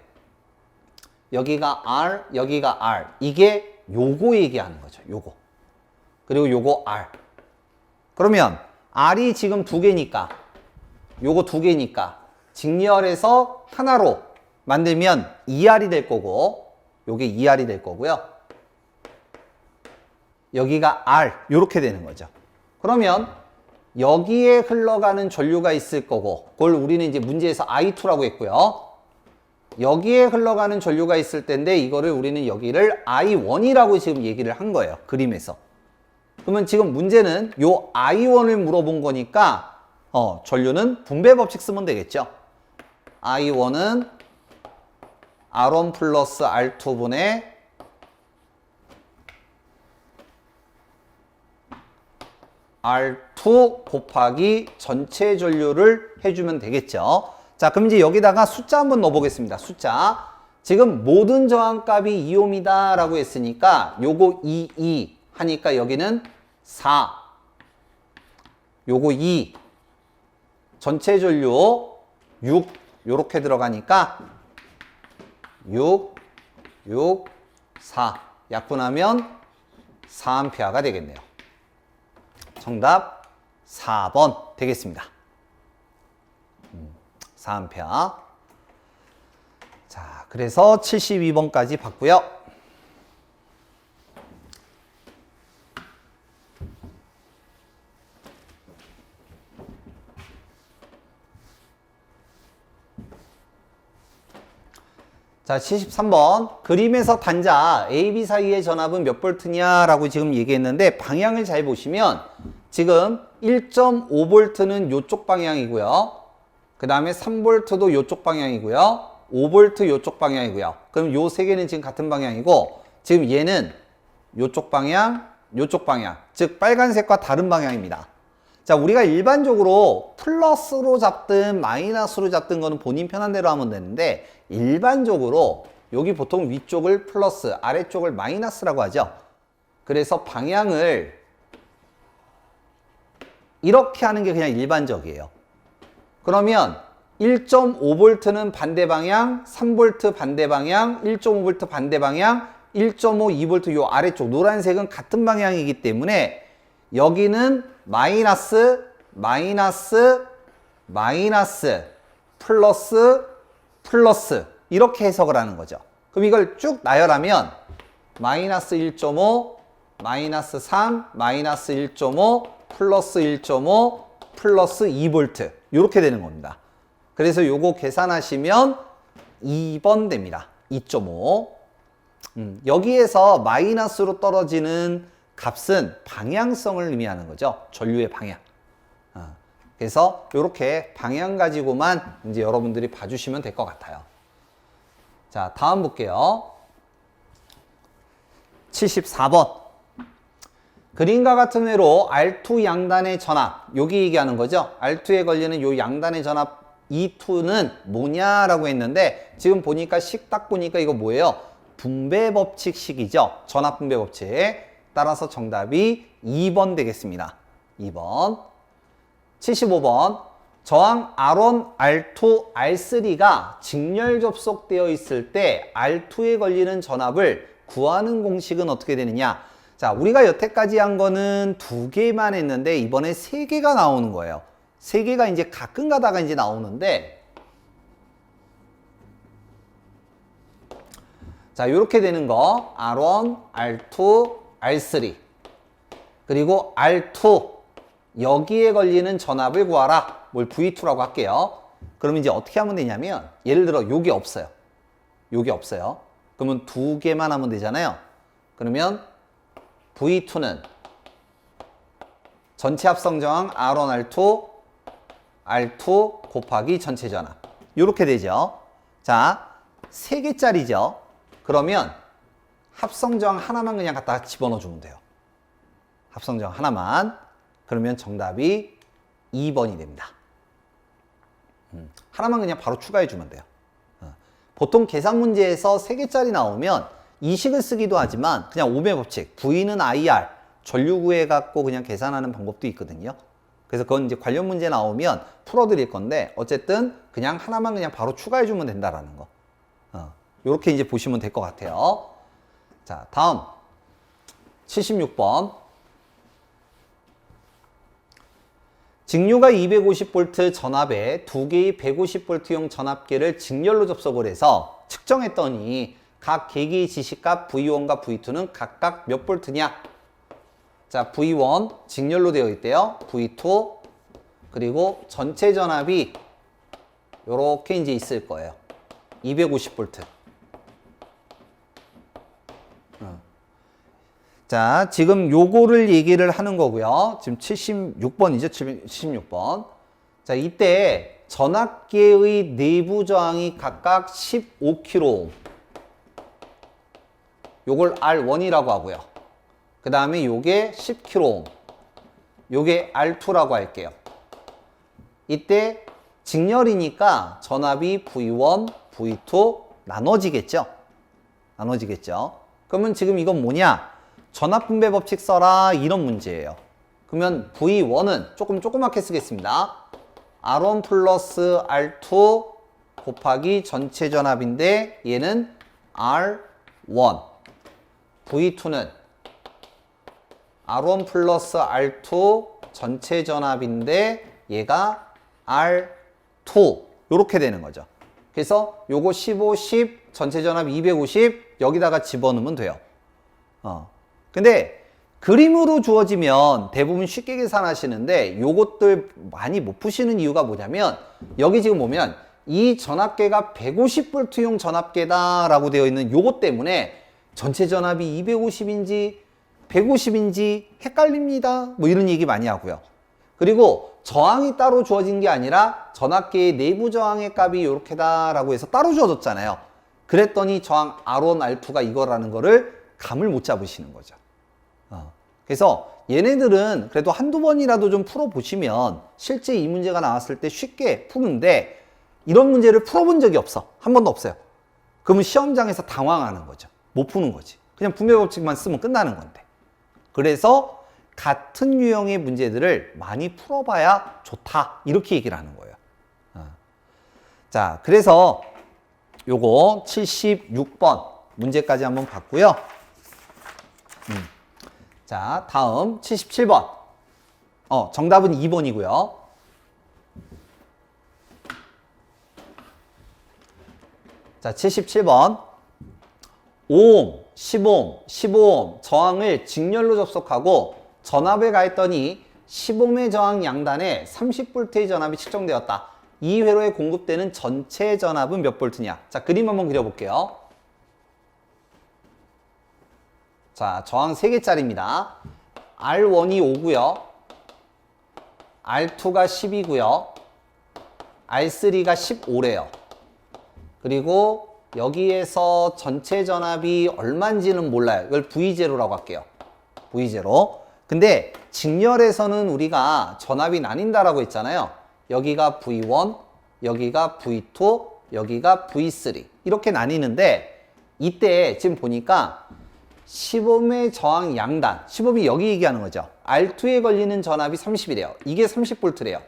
여기가 R, 여기가 R. 이게 요거 얘기하는 거죠. 요거. 그리고 요거 R. 그러면 R이 지금 두 개니까 요거 두 개니까 직렬해서 하나로 만들면 2R이 될 거고 요게 2R이 될 거고요. 여기가 R 요렇게 되는 거죠. 그러면 여기에 흘러가는 전류가 있을 거고 그걸 우리는 이제 문제에서 I2라고 했고요. 여기에 흘러가는 전류가 있을 텐데 이거를 우리는 여기를 I1이라고 지금 얘기를 한 거예요. 그림에서. 그러면 지금 문제는 요 I1을 물어본 거니까 전류는 분배 법칙 쓰면 되겠죠. I1은 R1 플러스 R2분의 R2 곱하기 전체 전류를 해주면 되겠죠. 자, 그럼 이제 여기다가 숫자 한번 넣어보겠습니다. 숫자. 지금 모든 저항값이 2옴이다 라고 했으니까 요거 2 하니까 여기는 4. 요거 2. 전체 전류 6. 요렇게 들어가니까 6, 4. 약분하면 4A가 되겠네요. 정답 4번 되겠습니다. 4A. 자, 그래서 72번까지 봤고요. 자, 73번. 그림에서 단자 A, B 사이의 전압은 몇 볼트냐라고 지금 얘기했는데 방향을 잘 보시면 지금 1.5V는 요쪽 방향이고요. 그 다음에 3V도 요쪽 방향이고요. 5V 요쪽 방향이고요. 그럼 요 세 개는 지금 같은 방향이고 지금 얘는 요쪽 방향, 요쪽 방향. 즉 빨간색과 다른 방향입니다. 자, 우리가 일반적으로 플러스로 잡든 마이너스로 잡든 거는 본인 편한 대로 하면 되는데 일반적으로 여기 보통 위쪽을 플러스, 아래쪽을 마이너스라고 하죠. 그래서 방향을 이렇게 하는 게 그냥 일반적이에요. 그러면 1.5V는 반대 방향, 3V 반대 방향, 1.5V 반대 방향, 1.5, 2V 요 아래쪽 노란색은 같은 방향이기 때문에 여기는 마이너스, 마이너스, 마이너스, 플러스, 플러스 이렇게 해석을 하는 거죠. 그럼 이걸 쭉 나열하면 마이너스 1.5, 마이너스 3, 마이너스 1.5, 플러스 1.5, 플러스 2V 이렇게 되는 겁니다. 그래서 요거 계산하시면 2번 됩니다. 2.5. 여기에서 마이너스로 떨어지는 값은 방향성을 의미하는 거죠. 전류의 방향. 그래서 이렇게 방향 가지고만 이제 여러분들이 봐주시면 될 것 같아요. 자, 다음 볼게요. 74번. 그림과 같은 회로 R2 양단의 전압, 여기 얘기하는 거죠. R2에 걸리는 요 양단의 전압 E2는 뭐냐라고 했는데, 지금 보니까 딱 보니까 이거 뭐예요? 분배 법칙식이죠. 전압 분배 법칙. 따라서 정답이 2번 되겠습니다. 2번. 75번. 저항 R1, R2, R3가 직렬 접속되어 있을 때 R2에 걸리는 전압을 구하는 공식은 어떻게 되느냐? 자, 우리가 여태까지 한 거는 2개만 했는데 이번에 3개가 나오는 거예요. 3개가 이제 가끔 가다가 이제 나오는데, 자, 이렇게 되는 거 R1, R2, R3 그리고 R2 여기에 걸리는 전압을 구하라. 뭘 V2라고 할게요. 그럼 이제 어떻게 하면 되냐면, 예를 들어 요게 없어요. 요게 없어요. 그러면 2개만 하면 되잖아요. 그러면 V2는 전체 합성 저항 R1, R2, R2 곱하기 전체 전압. 이렇게 되죠. 자, 3개짜리죠. 그러면 합성 저항 하나만 그냥 갖다가 집어넣어 주면 돼요. 합성 저항 하나만. 그러면 정답이 2번이 됩니다. 하나만 그냥 바로 추가해 주면 돼요. 보통 계산 문제에서 3개짜리 나오면 이식을 쓰기도 하지만 그냥 오배 법칙, V는 IR, 전류 구해갖고 그냥 계산하는 방법도 있거든요. 그래서 그건 이제 관련 문제 나오면 풀어드릴 건데, 어쨌든 그냥 하나만 그냥 바로 추가해주면 된다라는 거. 요렇게 이제 보시면 될 것 같아요. 자, 다음 76번. 직류가 250V 전압에 2개의 150V용 전압계를 직렬로 접속을 해서 측정했더니 각 계기의 지시값 V1과 V2는 각각 몇 볼트냐? 자, V1 직렬로 되어 있대요. V2 그리고 전체 전압이 요렇게 이제 있을 거예요. 250V. 자, 지금 요거를 얘기를 하는 거고요. 지금 76번이죠. 76번. 자, 이때 전압계의 내부 저항이 각각 15kΩ. 요걸 R1이라고 하고요. 그 다음에 요게 10kΩ. 요게 R2라고 할게요. 이때 직렬이니까 전압이 V1, V2 나눠지겠죠? 나눠지겠죠? 그러면 지금 이건 뭐냐? 전압 분배 법칙 써라, 이런 문제예요. 그러면 V1은 조그맣게 쓰겠습니다. R1 플러스 R2 곱하기 전체 전압인데 얘는 R1. V2는 R1 플러스 R2 전체 전압인데 얘가 R2. 요렇게 되는 거죠. 그래서 요거 15, 10, 전체 전압 250 여기다가 집어넣으면 돼요. 근데 그림으로 주어지면 대부분 쉽게 계산하시는데 요것들 많이 못 푸시는 이유가 뭐냐면, 여기 지금 보면 이 전압계가 150V용 전압계다 라고 되어 있는 요것 때문에 전체 전압이 250인지 150인지 헷갈립니다. 뭐 이런 얘기 많이 하고요. 그리고 저항이 따로 주어진 게 아니라 전압계의 내부 저항의 값이 요렇게다 라고 해서 따로 주어졌잖아요. 그랬더니 저항 R1, R2가 이거라는 거를 감을 못 잡으시는 거죠. 그래서 얘네들은 그래도 한두 번이라도 좀 풀어보시면 실제 이 문제가 나왔을 때 쉽게 푸는데, 이런 문제를 풀어본 적이 없어. 한 번도 없어요. 그러면 시험장에서 당황하는 거죠. 못 푸는 거지. 그냥 분배 법칙만 쓰면 끝나는 건데. 그래서 같은 유형의 문제들을 많이 풀어봐야 좋다, 이렇게 얘기를 하는 거예요. 자, 그래서 요거 76번 문제까지 한번 봤고요. 자, 다음 77번. 정답은 2번이고요. 자, 77번. 5옴, 10옴, 15옴 저항을 직렬로 접속하고 전압을 가했더니 10옴의 저항 양단에 30V의 전압이 측정되었다. 이 회로에 공급되는 전체 전압은 몇 볼트냐? 자, 그림 한번 그려볼게요. 자, 저항 3개짜리입니다. R1이 5고요. R2가 10이고요. R3가 15래요. 그리고 여기에서 전체 전압이 얼마인지는 몰라요. 이걸 V0라고 할게요. V0. 근데 직렬에서는 우리가 전압이 나뉜다라고 했잖아요. 여기가 V1, 여기가 V2, 여기가 V3 이렇게 나뉘는데 이때 지금 보니까 시범의 저항 양단, 시범이 여기 얘기하는 거죠. R2에 걸리는 전압이 30이래요. 이게 30V래요.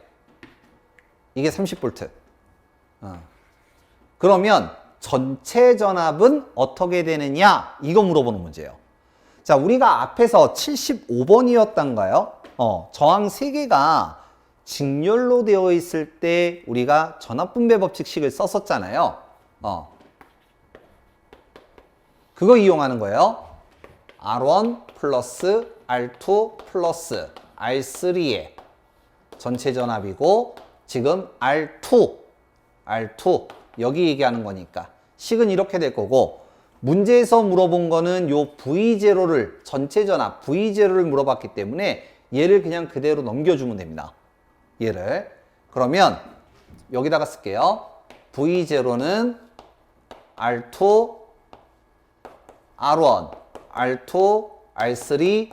이게 30V. 그러면 전체 전압은 어떻게 되느냐? 이거 물어보는 문제예요. 자, 우리가 앞에서 75번이었던가요? 저항 3개가 직렬로 되어 있을 때 우리가 전압분배 법칙식을 썼었잖아요. 그거 이용하는 거예요. R1 플러스 R2 플러스 R3의 전체 전압이고 지금 R2 여기 얘기하는 거니까 식은 이렇게 될 거고 문제에서 물어본 거는 요 V0를 전체 전압 V0를 물어봤기 때문에 얘를 그냥 그대로 넘겨주면 됩니다. 얘를 그러면 여기다가 쓸게요. V0는 R2 R1 R2 R3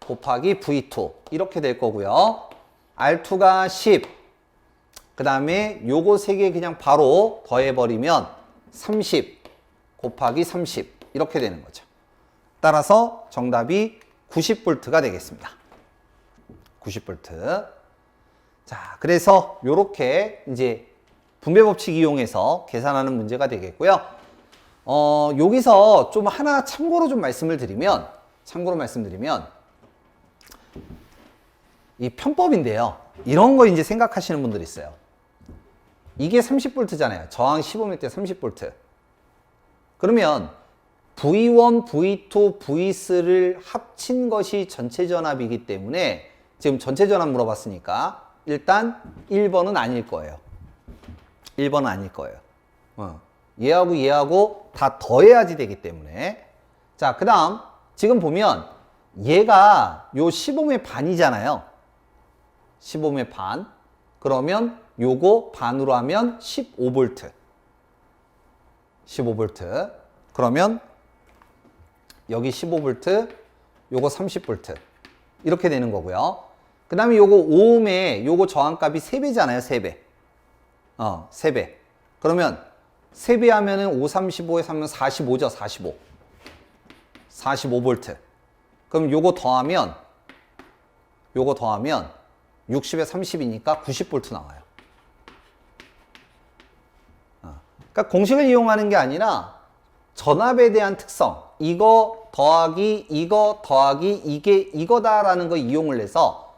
곱하기 V2 이렇게 될 거고요. R2가 10 그 다음에 요거 3개 그냥 바로 더해버리면 30 곱하기 30 이렇게 되는 거죠. 따라서 정답이 90V가 되겠습니다. 90V. 자, 그래서 요렇게 이제 분배법칙 이용해서 계산하는 문제가 되겠고요. 여기서 좀 하나 참고로 말씀드리면 이 편법인데요. 이런 거 이제 생각하시는 분들이 있어요. 이게 30V잖아요. 저항 15mm 때 30V. 그러면 V1, V2, V3를 합친 것이 전체 전압이기 때문에 지금 전체 전압 물어봤으니까 일단 1번은 아닐 거예요. 1번은 아닐 거예요. 얘하고 얘하고 다 더해야지 되기 때문에. 자, 그 다음 지금 보면 얘가 요 15의 반이잖아요. 15의 반. 그러면 요거 반으로 하면 15V. 15V. 그러면 여기 15V, 요거 30V. 이렇게 되는 거고요. 그 다음에 요거 5ohm에 요거 저항값이 3배잖아요. 3배. 3배. 그러면 3배 하면은 5, 35에 3면 45죠. 45. 45V. 그럼 요거 더하면 60에 30이니까 90V 나와요. 그러니까 공식을 이용하는 게 아니라 전압에 대한 특성, 이거 더하기 이거 더하기 이게 이거다라는 거 이용을 해서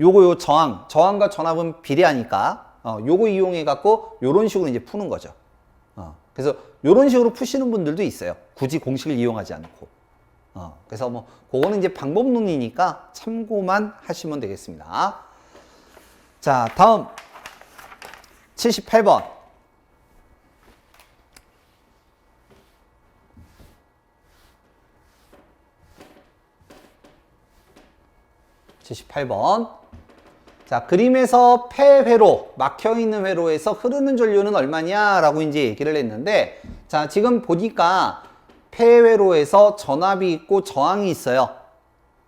요 저항과 전압은 비례하니까 요거 이용해 갖고 요런 식으로 이제 푸는 거죠. 그래서 요런 식으로 푸시는 분들도 있어요. 굳이 공식을 이용하지 않고. 그래서 뭐 그거는 이제 방법론이니까 참고만 하시면 되겠습니다. 자, 다음 78번. 자, 그림에서 폐회로, 막혀있는 회로에서 흐르는 전류는 얼마냐? 라고 이제 얘기를 했는데, 자, 지금 보니까 폐회로에서 전압이 있고 저항이 있어요.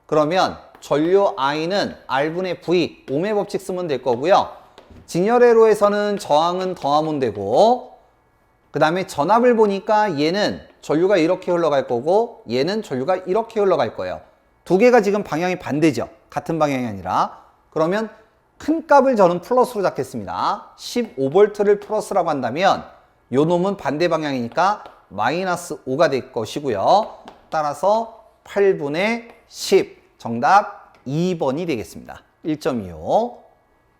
그러면 전류 I는 R분의 V, ohm의 법칙 쓰면 될 거고요. 직렬회로에서는 저항은 더하면 되고, 그 다음에 전압을 보니까 얘는 전류가 이렇게 흘러갈 거고, 얘는 전류가 이렇게 흘러갈 거예요. 두 개가 지금 방향이 반대죠. 같은 방향이 아니라. 그러면 큰 값을 저는 플러스로 잡겠습니다. 15V를 플러스라고 한다면 요 놈은 반대 방향이니까 마이너스 5가 될 것이고요. 따라서 8분의 10 정답 2번이 되겠습니다. 1.25.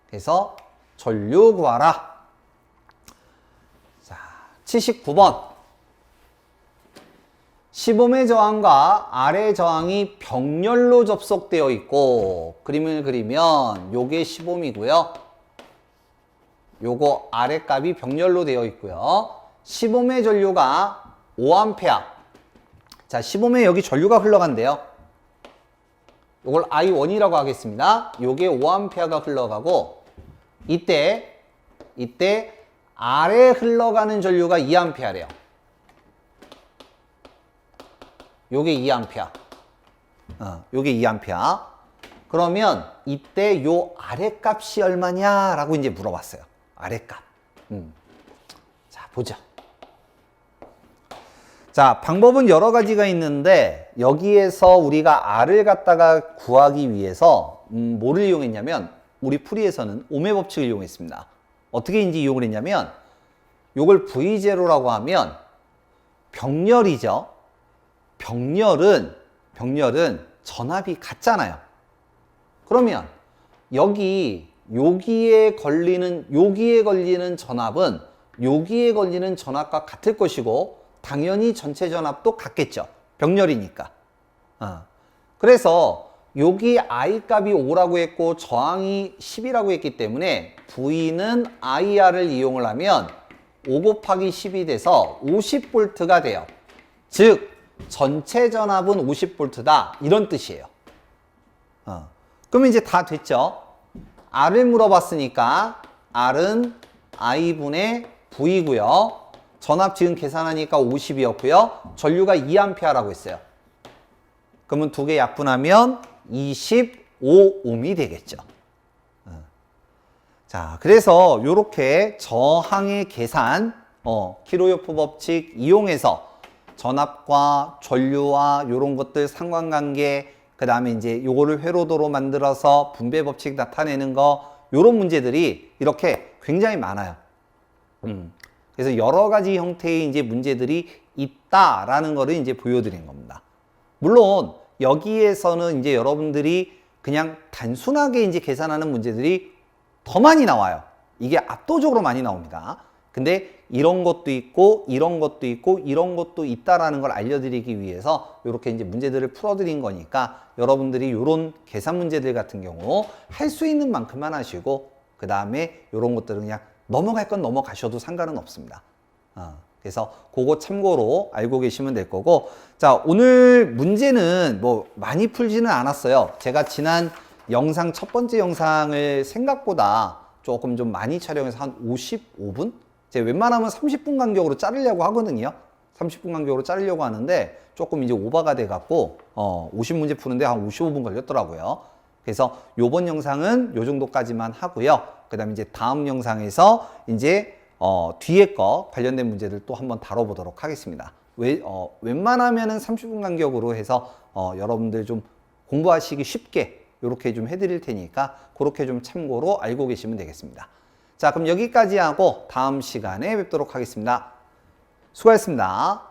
그래서 전류 구하라. 자, 79번. 시범의 저항과 아래 저항이 병렬로 접속되어 있고 그림을 그리면 요게 시범이고요. 요거 아래 값이 병렬로 되어 있고요. 시범의 전류가 5A 자, 15면 여기 전류가 흘러간대요. 이걸 I1이라고 하겠습니다. 요게 5A가 흘러가고, 이때 아래 흘러가는 전류가 2A래요. 요게 2A. 요게 2A. 그러면 이때 요 아래값이 얼마냐라고 이제 물어봤어요. 아래값. 자, 보자. 자, 방법은 여러 가지가 있는데 여기에서 우리가 R을 갖다가 구하기 위해서 뭐를 이용했냐면 우리 풀이에서는 오음의 법칙을 이용했습니다. 어떻게 이제 이용을 했냐면 요걸 V0라고 하면 병렬이죠. 병렬은 전압이 같잖아요. 그러면 여기에 걸리는 전압은 여기에 걸리는 전압과 같을 것이고 당연히 전체 전압도 같겠죠. 병렬이니까. 그래서 여기 I 값이 5라고 했고 저항이 10이라고 했기 때문에 V는 IR을 이용을 하면 5 곱하기 10이 돼서 50V가 돼요. 즉 전체 전압은 50V다 이런 뜻이에요. 그러면 이제 다 됐죠. R을 물어봤으니까 R은 I분의 V고요. 전압 지금 계산하니까 50이었고요. 전류가 2A라고 했어요. 그러면 두 개 약분하면 25ohm이 되겠죠. 자, 그래서 이렇게 저항의 계산, 키로요프 법칙 이용해서 전압과 전류와 이런 것들 상관관계, 그 다음에 이제 요거를 회로도로 만들어서 분배 법칙 나타내는 거, 요런 문제들이 이렇게 굉장히 많아요. 그래서 여러 가지 형태의 이제 문제들이 있다라는 거를 이제 보여드린 겁니다. 물론 여기에서는 이제 여러분들이 그냥 단순하게 이제 계산하는 문제들이 더 많이 나와요. 이게 압도적으로 많이 나옵니다. 근데 이런 것도 있고 이런 것도 있고 이런 것도 있다라는 걸 알려드리기 위해서 이렇게 이제 문제들을 풀어드린 거니까 여러분들이 이런 계산 문제들 같은 경우 할 수 있는 만큼만 하시고 그 다음에 이런 것들은 그냥 넘어갈 건 넘어가셔도 상관은 없습니다. 그래서 그거 참고로 알고 계시면 될 거고, 자, 오늘 문제는 뭐 많이 풀지는 않았어요. 제가 지난 영상 첫 번째 영상을 생각보다 조금 좀 많이 촬영해서 한 55분? 제가 웬만하면 30분 간격으로 자르려고 하거든요. 30분 간격으로 자르려고 하는데 조금 이제 오버가 돼 갖고 50문제 푸는데 한 55분 걸렸더라고요. 그래서 요번 영상은 요 정도까지만 하고요. 그 다음에 이제 다음 영상에서 이제 뒤에 거 관련된 문제들 또 한번 다뤄보도록 하겠습니다. 웬만하면은 30분 간격으로 해서 여러분들 좀 공부하시기 쉽게 이렇게 좀 해드릴 테니까 그렇게 좀 참고로 알고 계시면 되겠습니다. 자, 그럼 여기까지 하고 다음 시간에 뵙도록 하겠습니다. 수고하셨습니다.